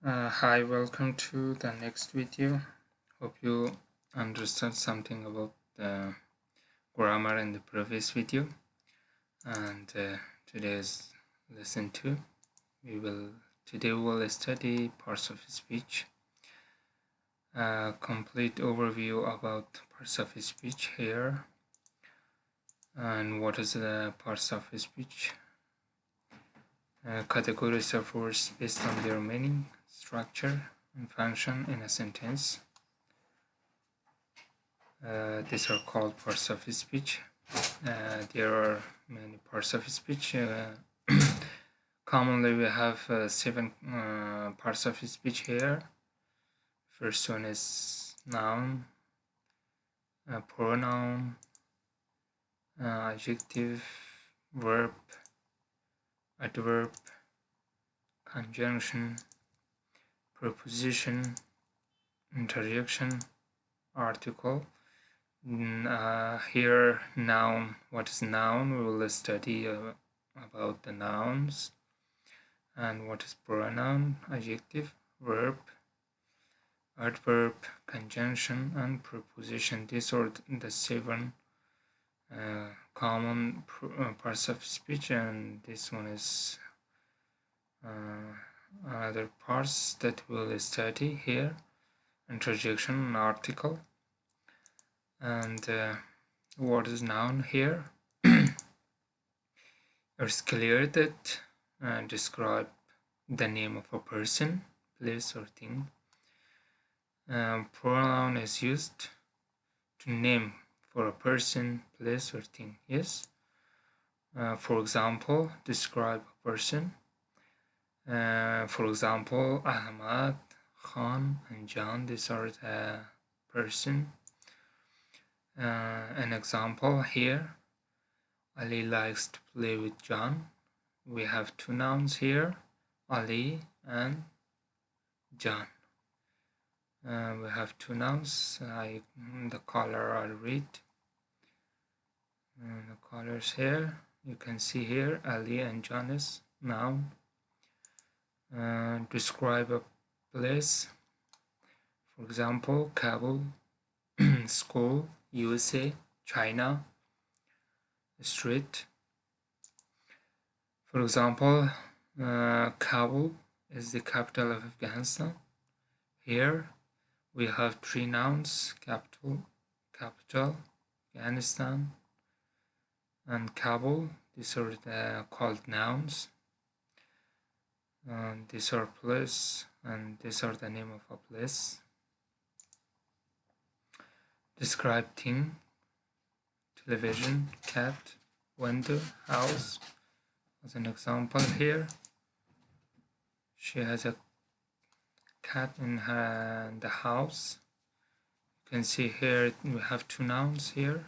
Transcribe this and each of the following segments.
Hi, welcome to the next video. Hope you understand something about the grammar in the previous video. And today's lesson 2. Today we will study parts of speech. Complete overview about parts of speech here. And what is the parts of speech? Categories of words based on their meaning, structure, and function in a sentence. These are called parts of speech. There are many parts of speech. Commonly we have 7 parts of speech here. First one is noun, pronoun, adjective, verb, adverb, conjunction, preposition, interjection, article. Here, noun. What is noun? We will study about the nouns. And what is pronoun, adjective, verb, adverb, conjunction, and preposition. These are the 7 common parts of speech, and this one is other parts that we'll study here. Interjection and article. And what is noun here? It's clear that describe the name of a person, place, or thing. Pronoun is used to name for a person, place, or thing. Yes. For example, describe a person. For example, Ahmad, Khan, and John. These are the person. An example here. Ali likes to play with John. We have 2 nouns here, Ali and John. We have 2 nouns. The color I'll read. The colors here. You can see here Ali and John is noun. Describe a place. For example, Kabul, school, USA, China, street. For example, Kabul is the capital of Afghanistan. Here we have 3 nouns, capital, Afghanistan, and Kabul. These are called nouns. These are place, and these are the name of a place. Describe thing, television, cat, window, house. As an example here, she has a cat in the house. You can see here we have 2 nouns here,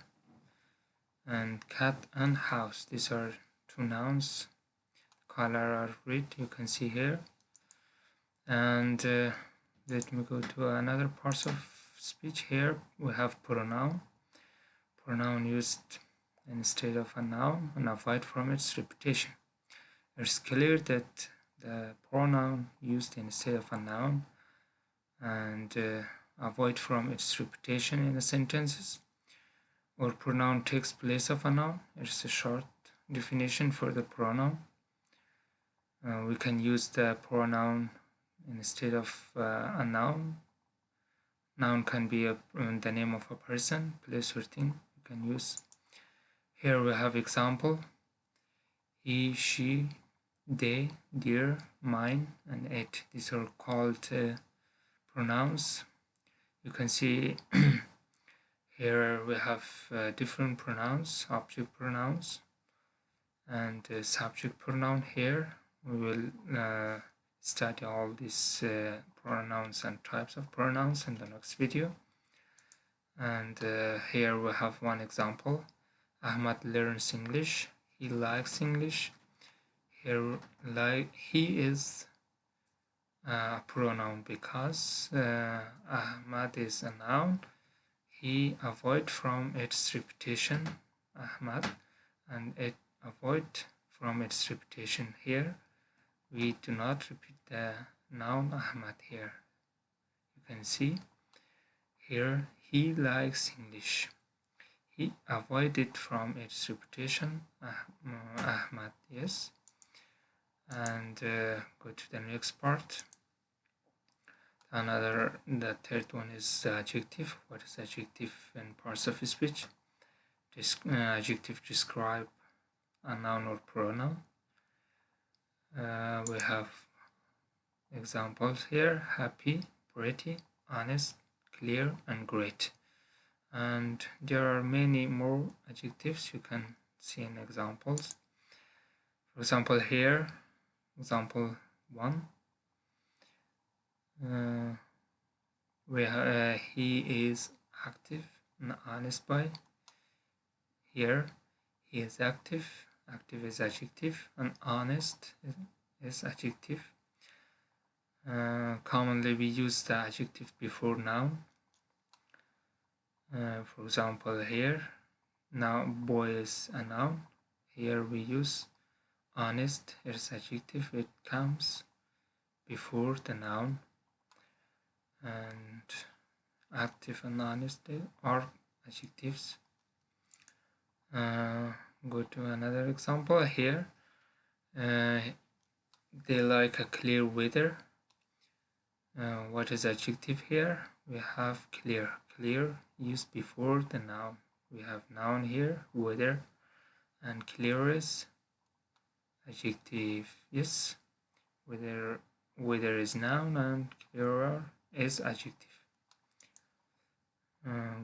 and cat and house. These are 2 nouns. Color are red, you can see here. And let me go to another part of speech. Here we have pronoun. Pronoun used instead of a noun and avoid from its repetition. It's clear that the pronoun used instead of a noun and avoid from its repetition in the sentences, or pronoun takes place of a noun. It's a short definition for the pronoun. We can use the pronoun instead of a noun. Noun can be the name of a person, place, or thing. You can use. Here we have example. He, she, they, their, mine, and it. These are called pronouns. You can see here we have different pronouns, object pronouns, and subject pronoun. Here we will study all these pronouns and types of pronouns in the next video. And here we have one example. Ahmad learns English. He likes English. Here, he is a pronoun because Ahmad is a noun. He avoid from its repetition, Ahmad, and it avoid from its repetition. Here we do not repeat the noun Ahmad here. You can see here he likes English. He avoided from its reputation. Ahmad, yes. And go to the next part. The third one is the adjective. What is adjective in parts of speech? Adjective describe a noun or pronoun. We have examples here: happy, pretty, honest, clear, and great. And there are many more adjectives you can see in examples. For example, here, example 1, he is active and honest by. Here, he is active. Active is adjective, and honest is adjective. Commonly, we use the adjective before noun. For example, here, now boy is a noun. Here we use honest as adjective. It comes before the noun. And active and honest are adjectives. Go to another example here. They like a clear weather. What is adjective here? We have clear. Clear used before the noun. We have noun here, weather, and clear is adjective. Yes, weather is noun and clearer is adjective.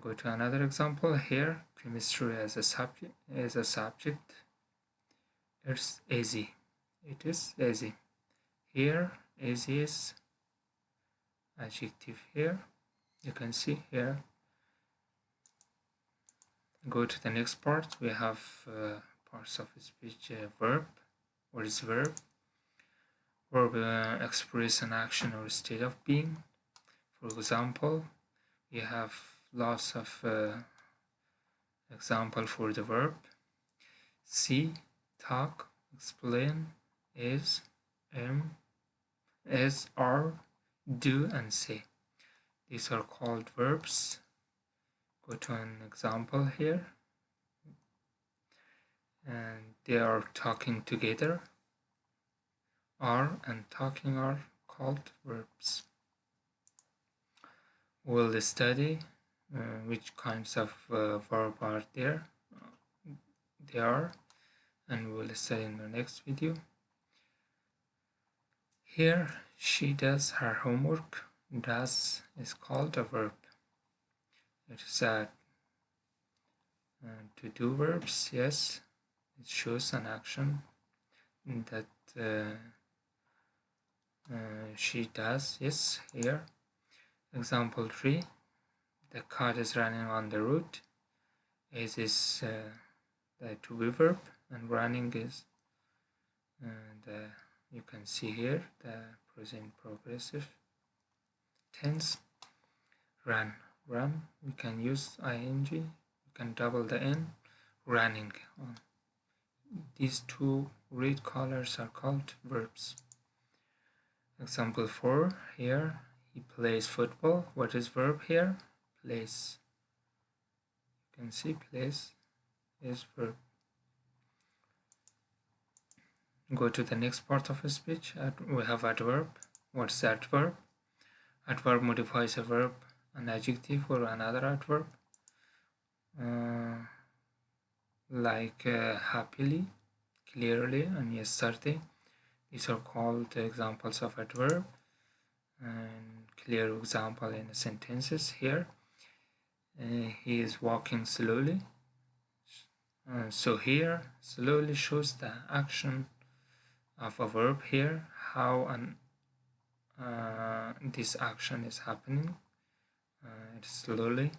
Go to another example here. Chemistry as a subject. It's easy. It is easy. Here, easy is adjective here. You can see here. Go to the next part. We have parts of speech. Verb. What is verb? Verb express an action or state of being. For example, we have lots of example for the verb. See, talk, explain, is, are, do, and say. These are called verbs. Go to an example here. And they are talking together. Are and talking are called verbs. We'll study which kinds of verb are there. And we'll study in the next video. Here, she does her homework. Does is called a verb. It is to do verbs, yes. It shows an action that she does, yes, here. Example 3, the car is running on the road. Is the to be verb, and running is you can see here the present progressive tense. Run, we can use ing, we can double the n, running. These two red colors are called verbs. Example 4, here, he plays football. What is verb here? Plays. You can see plays is verb. Go to the next part of a speech. We have adverb. What's adverb? Adverb modifies a verb, an adjective, or another adverb. Like happily, clearly, and yesterday. These are called examples of adverb. And clear example in the sentences here. He is walking slowly. So here, slowly shows the action of a verb here, how this action is happening. It's slowly.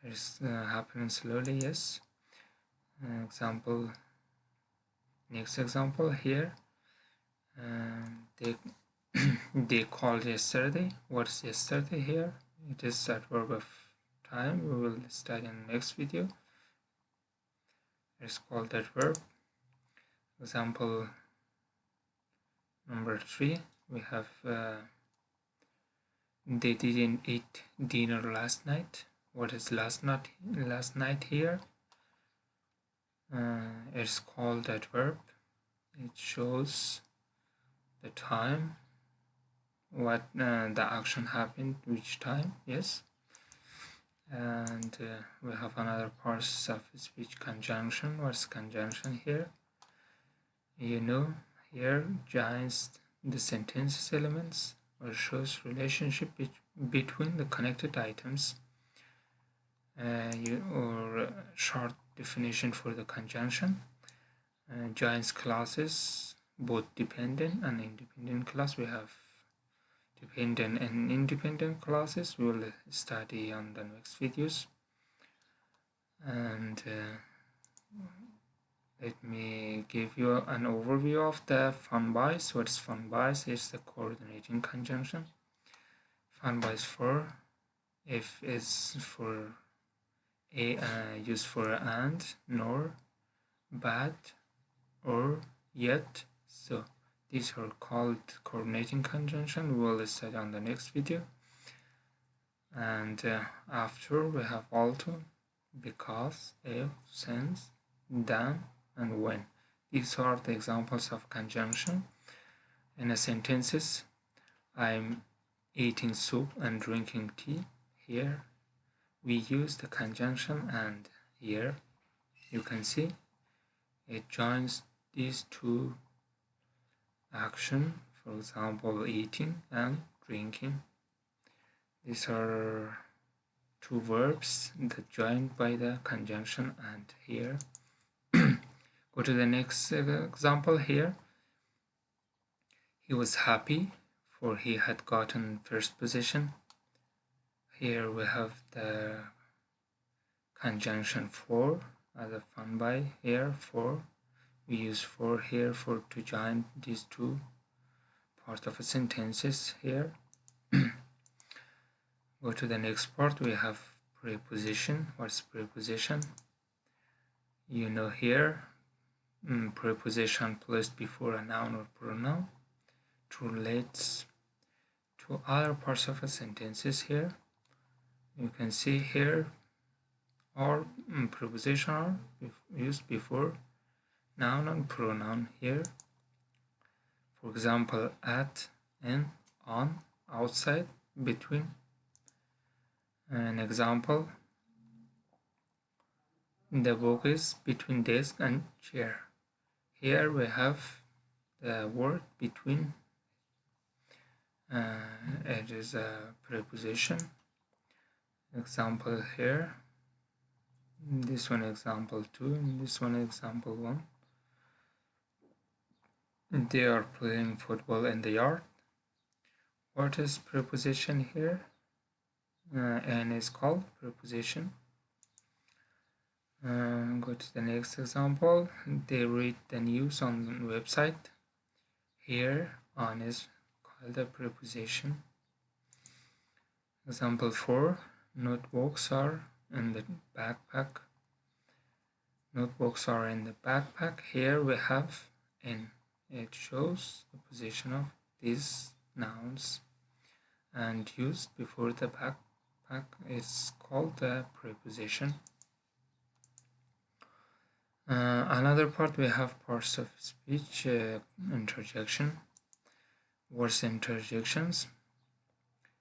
It's happening slowly, yes. Next example here. They called yesterday. What's yesterday here? It is adverb of time. We will study in the next video. It's called adverb. Example number 3. we have they didn't eat dinner last night. What is last night here? It's called adverb. It shows the time, what the action happened, which time. Yes. And we have another parts of speech, conjunction. What's conjunction here? You know, here joins the sentence elements or shows relationship between the connected items. Or short definition for the conjunction. Joins clauses, both dependent and independent clause. We have dependent and independent clauses. We will study on the next videos. And let me give you an overview of the fun bias. What's fun bias? It's the coordinating conjunction. Fun bias for if is for used for and, nor, but, or, yet. So these are called coordinating conjunction. We will study on the next video. And after we have also, because, if, since, than, and when. These are the examples of conjunction in a sentences. I'm eating soup and drinking tea. Here we use the conjunction and. Here you can see it joins these two action, for example eating and drinking. These are two verbs that joined by the conjunction and. Here go to the next example. Here he was happy for he had gotten first position. Here we have the conjunction for as a fun by. Here for, we use for here for to join these two parts of a sentences. Here go to the next part. We have preposition. What's preposition? You know, here preposition placed before a noun or pronoun to relates to other parts of a sentences. Here you can see here or preposition are used before noun and pronoun. Here for example at, in, on, outside, between. An example, the book is between desk and chair. Here we have the word between. It is a preposition. Example here, this one example 2, and this one example 1. They are playing football in the yard. What is preposition here? And is called preposition. Go to the next example. They read the news on the website. Here on is called a preposition. Example 4. Notebooks are in the backpack. Notebooks are in the backpack. Here we have in. It shows the position of these nouns and used before the backpack is called the preposition. Another part, we have parts of speech, interjection. Words interjections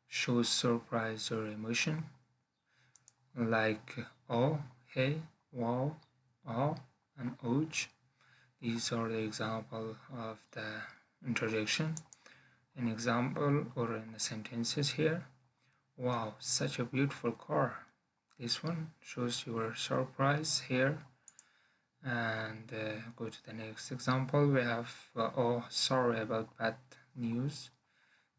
shows surprise or emotion, like oh, hey, wow, oh, and ouch. These are the example of the interjection. An example or in the sentences here. Wow, such a beautiful car. This one shows your surprise here. And go to the next example. We have oh, sorry about bad news.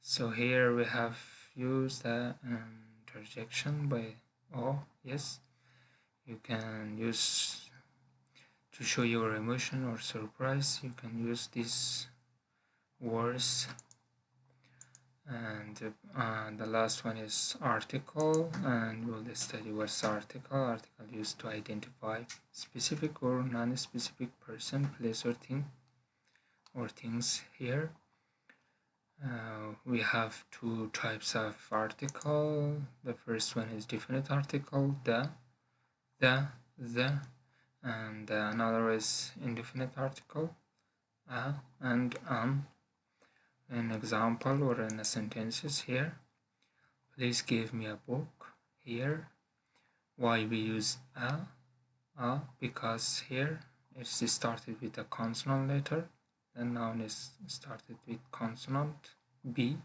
So here we have used the interjection by oh, yes. You can use to show your emotion or surprise. You can use these words. And the last one is article, and we'll study what's article. Article used to identify specific or non-specific person, place, or thing, or things. Here We have two types of article. The first one is definite article, the, and another is indefinite article, a and an. An example or in a sentences here. Please give me a book. Here, why we use a, because here it's started with a consonant letter. The noun is started with consonant B.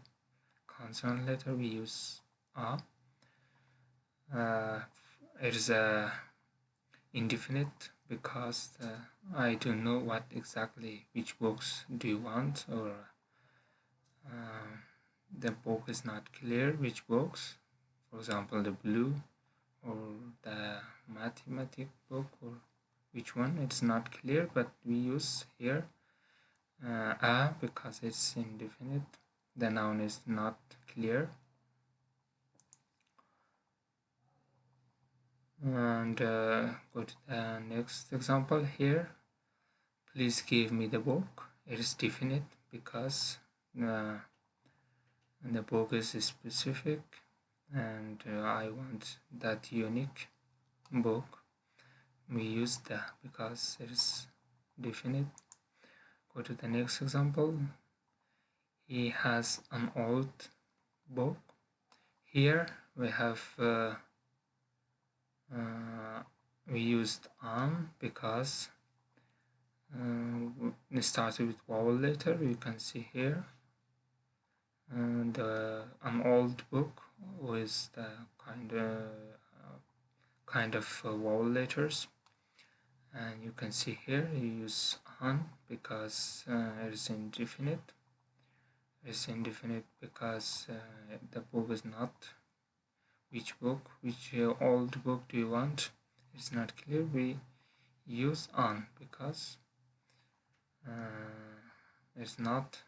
Consonant letter we use a. It is a indefinite because I don't know what exactly which books do you want, or the book is not clear which books, for example the blue or the mathematic book, or which one, it's not clear, but we use here a because it's indefinite. The noun is not clear. And go to the next example here. Please give me the book. It is definite because the book is specific and I want that unique book. We use the because it is definite. Go to the next example. He has an old book. Here we have we used an because it started with vowel letter. You can see here. And an old book with the kind of vowel letters, and you can see here you use an because it is indefinite. It's indefinite because the book is not which book, which old book do you want, it's not clear. We use an because it's not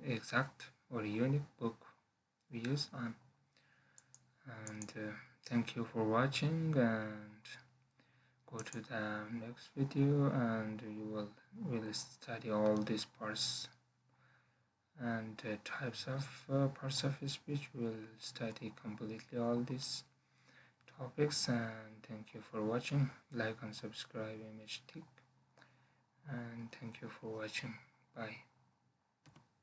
exact or unique book. We use an. And thank you for watching, and go to the next video and you will study all these parts and types of parts of speech. We will study completely all these topics. And thank you for watching. Like and subscribe, image tick, and thank you for watching. Bye.